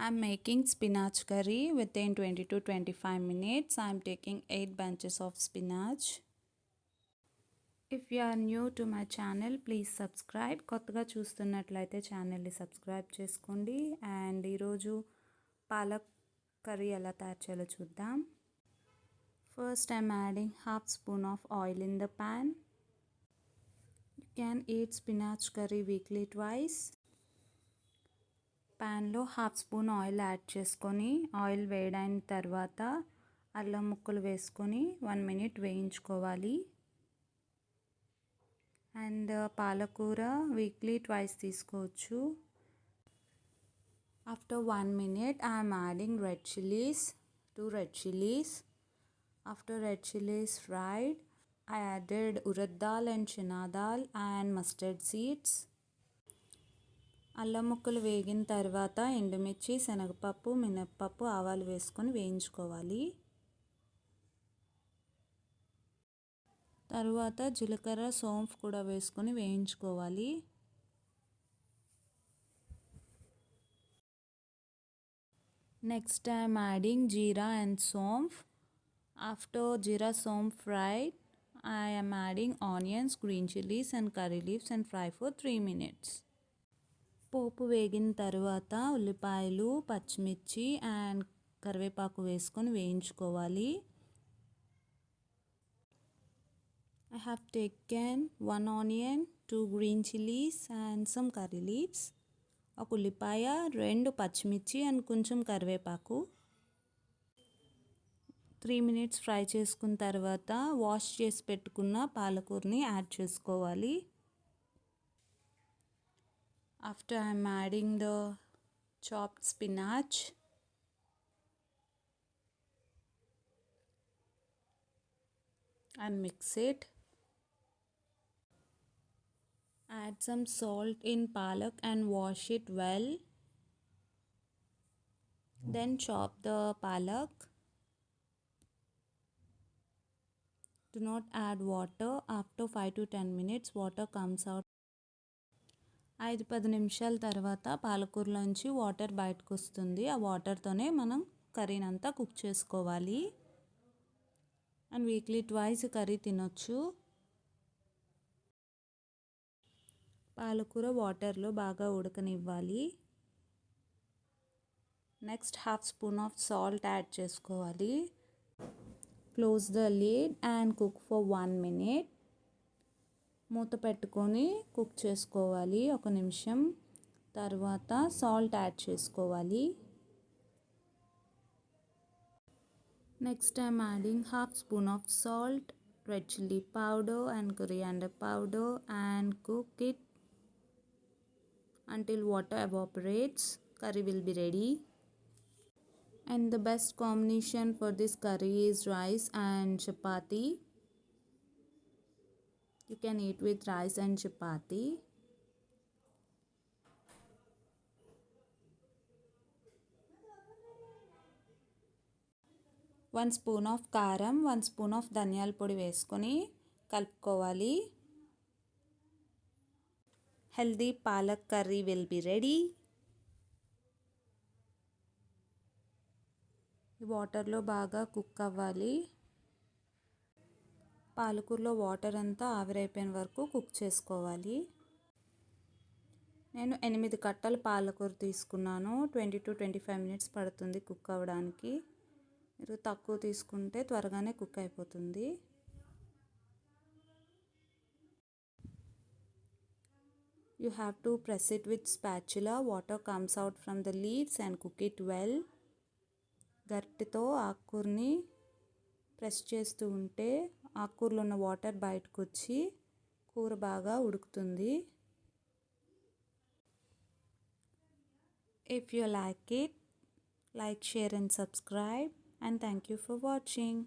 I'm making spinach curry within 20 to 25 minutes. I'm taking 8 bunches of spinach. If you are new to my channel, please subscribe. కొత్తగా చూస్తున్నట్లయితే ఛానల్ని subscribe చేసుకోండి. And ఈరోజు palak curry ఎలా తయారు చేయాలో చూద్దాం. First I'm adding half spoon of oil in the pan. You can eat spinach curry weekly twice. ప్యాన్లో హాఫ్ స్పూన్ ఆయిల్ యాడ్ చేసుకొని ఆయిల్ వేడైన తర్వాత అల్లం ముక్కలు వేసుకొని 1 మినిట్ వేయించుకోవాలి. అండ్ పాలకూర వీక్లీ ట్వైస్ తీసుకోవచ్చు. After 1 minute I'm adding red chillies, 2 red chillies. After red chillies fried, I added urad dal and chana dal and mustard seeds. అల్లం ముక్కలు వేగిన తర్వాత ఎండుమిర్చి, శనగపప్పు, మినప్పప్పు, ఆవాలు వేసుకొని వేయించుకోవాలి. తరువాత జీలకర్ర, సోంఫ్ కూడా వేసుకొని వేయించుకోవాలి. Next I'm adding jeera and saunf. After jeera saunf fried, I am adding onions, green chilies and curry leaves and fry for 3 minutes. పోపు వేగిన తర్వాత ఉల్లిపాయలు, పచ్చిమిర్చి అండ్ కరివేపాకు వేసుకొని వేయించుకోవాలి. I have taken 1 onion, 2 green chilies and some curry leaves. ఒక ఉల్లిపాయ, 2 పచ్చిమిర్చి అండ్ కొంచెం కరివేపాకు. 3 మినిట్స్ ఫ్రై చేసుకున్న తర్వాత వాష్ చేసి పెట్టుకున్న పాలకూరని యాడ్ చేసుకోవాలి. After I'm adding the chopped spinach. And mix it. Add some salt in palak and wash it well. Then chop the palak. Do not add water. After 5 to 10 minutes water comes out. 5-10 నిమిషాల తర్వాత పాలకూరలోంచి water బయటకు వస్తుంది. ఆ వాటర్తోనే మనం కర్రీని అంతా cook చేసుకోవాలి. And weekly twice curry తినొచ్చు. పాలకూర వాటర్లో బాగా ఉడకనివ్వాలి. Next half spoon of salt add చేసుకోవాలి. Close the lid and cook for 1 minute. మూత పెట్టుకొని కుక్ చేసుకోవాలి 1 నిమిషం. తర్వాత సాల్ట్ యాడ్ చేసుకోవాలి. Next I'm adding half spoon of salt, red chilli powder and coriander powder and cook it until water evaporates. Curry will be ready. And the best combination for this curry is rice and chapati. You can eat with rice and chapati. One spoon of karam, 1 spoon of ధనియాల పొడి వేసుకొని కలుపుకోవాలి. Healthy palak curry will be ready. వాటర్లో బాగా cook అవ్వాలి. పాలకూరలో water అంతా ఆవిరైపోయిన వరకు కుక్ చేసుకోవాలి. నేను 8 కట్టలు పాలకూర తీసుకున్నాను. 20 to 25 మినిట్స్ పడుతుంది కుక్ అవ్వడానికి. మీరు తక్కువ తీసుకుంటే త్వరగానే కుక్ అయిపోతుంది. You have to press it with spatula. Water comes out from the leaves and cook it well. గరిటెతో ఆకుకూరని ప్రెస్ చేస్తూ ఉంటే ఆకుకూరలో ఉన్న వాటర్ బయటకు వచ్చి కూర బాగా ఉడుకుతుంది. If you like it, like, share and subscribe, and thank you for watching.